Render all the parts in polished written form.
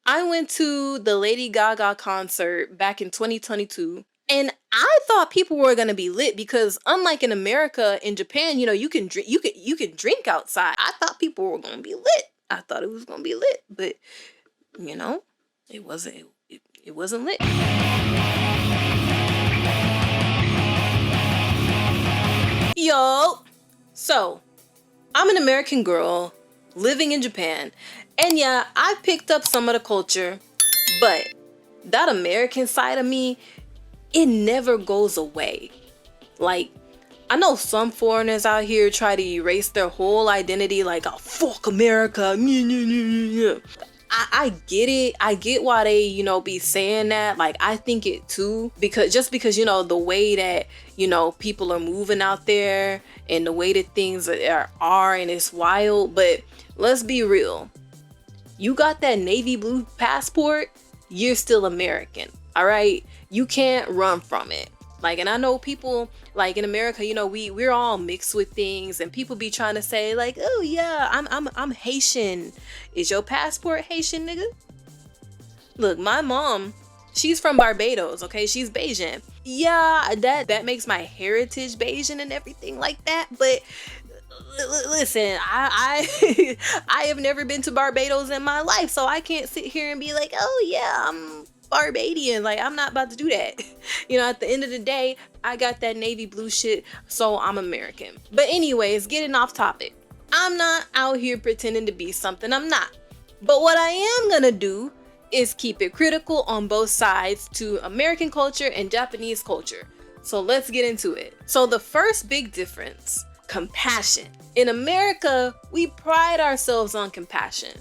I went to the Lady Gaga concert back in 2022. And I thought people were gonna be lit because unlike in America, in Japan, you can drink you can drink outside. I thought people were gonna be lit. I thought it was gonna be lit, but it wasn't it wasn't lit. Yo. So, I'm an American girl living in Japan. And yeah, I picked up some of the culture, but that American side of me, it never goes away. Like, I know some foreigners out here try to erase their whole identity, like, oh, fuck America. I get it. I get why they, be saying that. Like, I think it too. Because the way that, people are moving out there and the way that things are and it's wild. But let's be real. You got that navy blue passport, you're still American. All right. You can't run from it. Like, and I know people like in America, we're all mixed with things, and people be trying to say like, oh yeah, I'm Haitian. Is your passport Haitian, nigga? Look, my mom, she's from Barbados, okay? She's Bajan. Yeah, that makes my heritage Bajan and everything like that, but listen, I I have never been to Barbados in my life, so I can't sit here and be like, oh yeah, I'm Barbadian. Like, I'm not about to do that. At the end of the day, I got that navy blue shit, so I'm American. But anyways, getting off topic. I'm not out here pretending to be something I'm not. But what I am gonna do is keep it critical on both sides to American culture and Japanese culture. So let's get into it. So the first big difference, compassion. In America, we pride ourselves on compassion.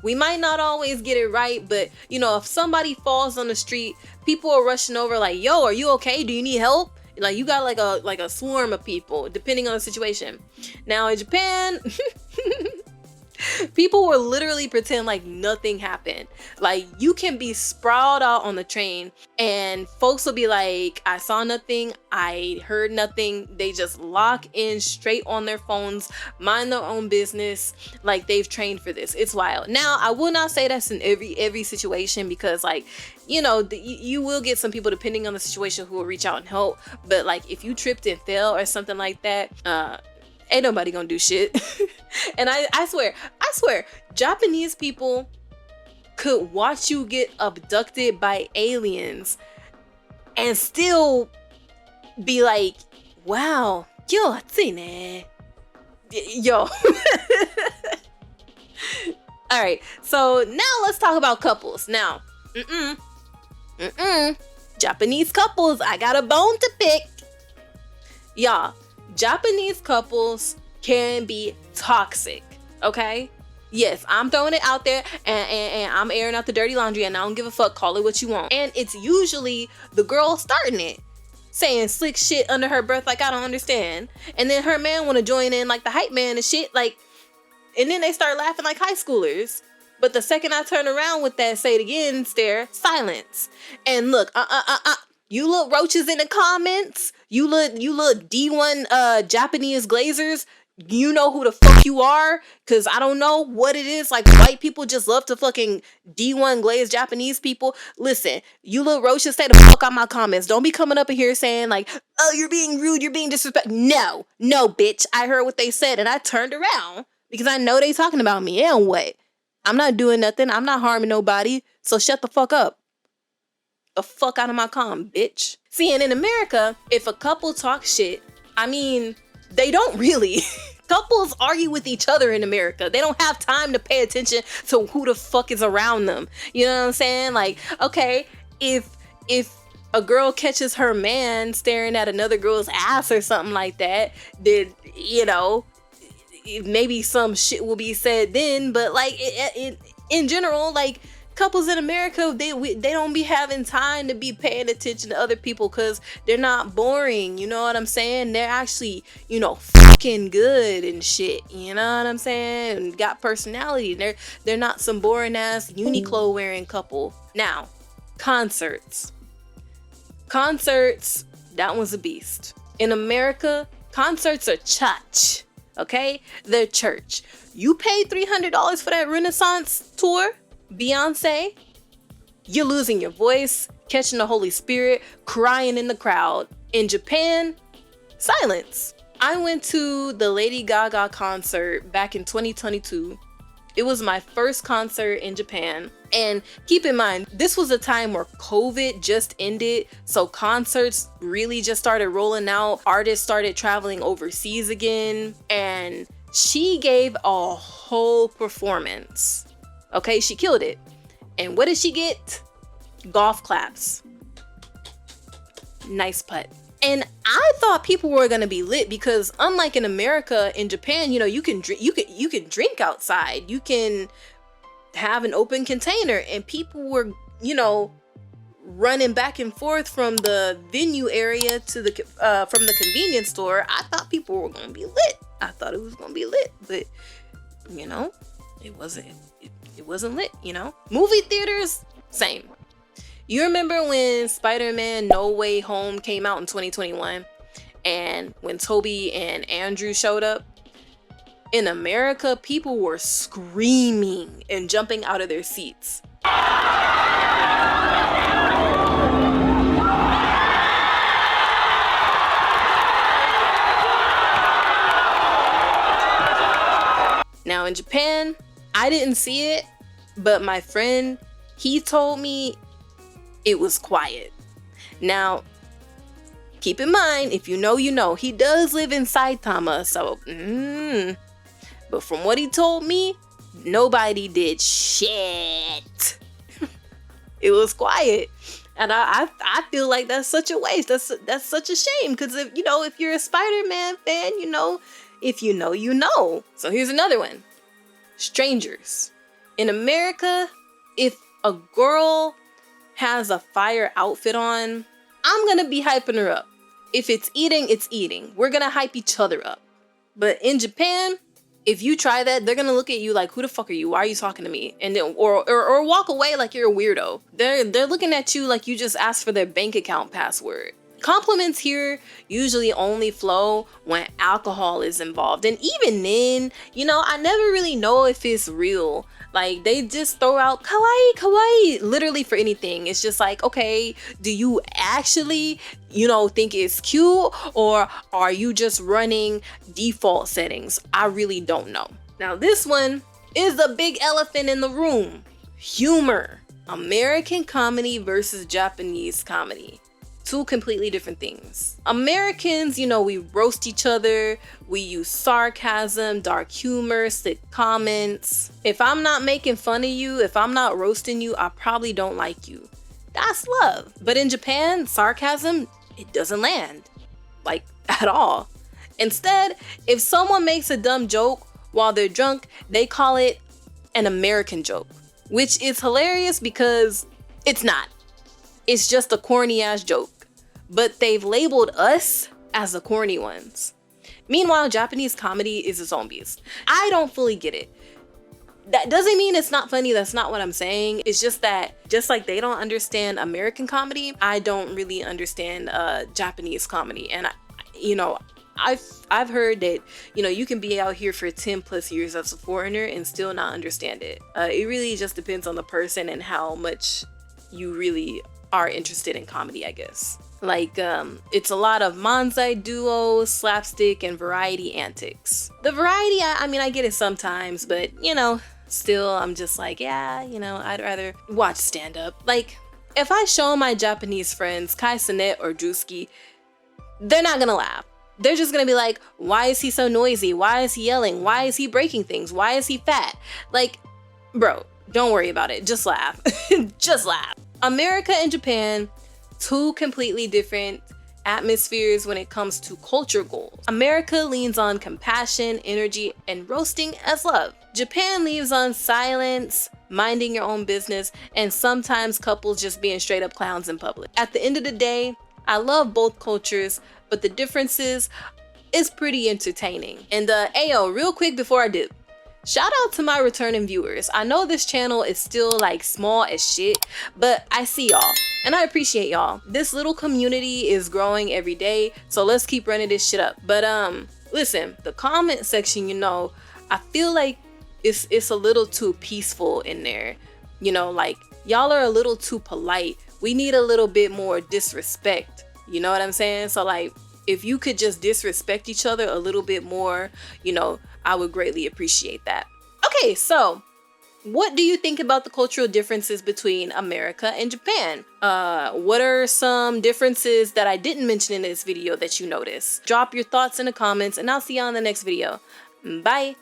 We might not always get it right, but if somebody falls on the street, people are rushing over like, yo, are you okay? Do you need help? Like, you got like a swarm of people, depending on the situation. Now in Japan, people will literally pretend like nothing happened. Like, you can be sprawled out on the train and folks will be like, I saw nothing, I heard nothing. They just lock in straight on their phones, mind their own business, like they've trained for this. It's wild. Now, I will not say that's in every situation, because like, you will get some people, depending on the situation, who will reach out and help. But like, if you tripped and fell or something like that, ain't nobody gonna do shit. And I swear, Japanese people could watch you get abducted by aliens and still be like, wow, yo, atsui ne. Yo. All right, so now let's talk about couples. Now, Japanese couples, I got a bone to pick. Y'all, Japanese couples can be toxic, okay? Yes, I'm throwing it out there, and I'm airing out the dirty laundry, and I don't give a fuck. Call it what you want. And it's usually the girl starting it, saying slick shit under her breath like, I don't understand. And then her man want to join in like the hype man and shit, like, and then they start laughing like high schoolers. But the second I turn around with that say it again stare, silence. And look, you little roaches in the comments, you little D1 Japanese glazers, you know who the fuck you are, because I don't know what it is. Like, white people just love to fucking D1 glaze Japanese people. Listen, you little roaches, stay the fuck out my comments. Don't be coming up in here saying like, oh, you're being rude, you're being disrespectful. No, bitch. I heard what they said and I turned around because I know they talking about me. And what? I'm not doing nothing. I'm not harming nobody. So shut the fuck up. The fuck out of my comm, bitch. See, and in America, if a couple talks shit, I mean, they don't really. Couples argue with each other in America. They don't have time to pay attention to who the fuck is around them. You know what I'm saying? Like, okay, if a girl catches her man staring at another girl's ass or something like that, then, maybe some shit will be said then. But like, in general, like, couples in America, they don't be having time to be paying attention to other people because they're not boring. You know what I'm saying? They're actually, fucking good and shit. You know what I'm saying? And got personality. They're not some boring ass Uniqlo wearing couple. Now, concerts. That one's a beast. In America, concerts are church. Okay? They're church. You paid $300 for that Renaissance tour? Beyonce, you're losing your voice, catching the Holy Spirit, crying in the crowd. In Japan, silence. I went to the Lady Gaga concert back in 2022. It was my first concert in Japan. And keep in mind, this was a time where COVID just ended. So concerts really just started rolling out. Artists started traveling overseas again. And she gave a whole performance. Okay, she killed it. And what did she get? Golf claps. Nice putt. And I thought people were gonna be lit because unlike in America, in Japan, you can drink, you can drink outside. You can have an open container, and people were, running back and forth from the venue area to the from the convenience store. I thought people were gonna be lit. I thought it was gonna be lit, but it wasn't. It wasn't lit. Movie theaters, same. You remember when Spider-Man No Way Home came out in 2021, and when Toby and Andrew showed up? In America, people were screaming and jumping out of their seats. Now in Japan, I didn't see it, but my friend, he told me it was quiet. Now, keep in mind, if you know, he does live in Saitama, so, but from what he told me, nobody did shit. It was quiet. And I feel like that's such a waste. That's such a shame, because if you're a Spider-Man fan, if you know, you know. So here's another one. Strangers. In America, if a girl has a fire outfit on, I'm gonna be hyping her up. If it's eating, it's eating. We're gonna hype each other up. But in Japan, if you try that, they're gonna look at you like, who the fuck are you? Why are you talking to me? And then or walk away like you're a weirdo. They're looking at you like you just asked for their bank account password. Compliments here usually only flow when alcohol is involved. And even then, I never really know if it's real. Like, they just throw out kawaii, kawaii, literally for anything. It's just like, okay, do you actually, think it's cute, or are you just running default settings? I really don't know. Now, this one is the big elephant in the room. Humor. American comedy versus Japanese comedy. Two completely different things. Americans, we roast each other. We use sarcasm, dark humor, slick comments. If I'm not making fun of you, if I'm not roasting you, I probably don't like you. That's love. But in Japan, sarcasm, it doesn't land. Like, at all. Instead, if someone makes a dumb joke while they're drunk, they call it an American joke, which is hilarious because it's not. It's just a corny ass joke. But they've labeled us as the corny ones. Meanwhile, Japanese comedy is its own beast. I don't fully get it. That doesn't mean it's not funny. That's not what I'm saying. It's just that, just like they don't understand American comedy, I don't really understand Japanese comedy. And I've heard that you can be out here for 10 plus years as a foreigner and still not understand it. It really just depends on the person and how much you really are interested in comedy, I guess. Like, it's a lot of manzai duos, slapstick, and variety antics. The variety, I get it sometimes, but, still, I'm just like, yeah, I'd rather watch stand-up. Like, if I show my Japanese friends Kai Cenat or Drewski, they're not gonna laugh. They're just gonna be like, why is he so noisy? Why is he yelling? Why is he breaking things? Why is he fat? Like, bro, don't worry about it. Just laugh. Just laugh. America and Japan, two completely different atmospheres when it comes to culture goals. America leans on compassion, energy, and roasting as love. Japan leaves on silence, minding your own business, and sometimes couples just being straight up clowns in public. At the end of the day, I love both cultures, but the differences is pretty entertaining. And ayo, real quick before I do, shout out to my returning viewers. I know this channel is still like small as shit, but I see y'all and I appreciate y'all. This little community is growing every day, so let's keep running this shit up. But listen, the comment section, I feel like it's a little too peaceful in there. You know, like, y'all are a little too polite. We need a little bit more disrespect. You know what I'm saying? So like, if you could just disrespect each other a little bit more, you know, I would greatly appreciate that. Okay, so what do you think about the cultural differences between America and Japan? What are some differences that I didn't mention in this video that you noticed? Drop your thoughts in the comments and I'll see you on the next video. Bye.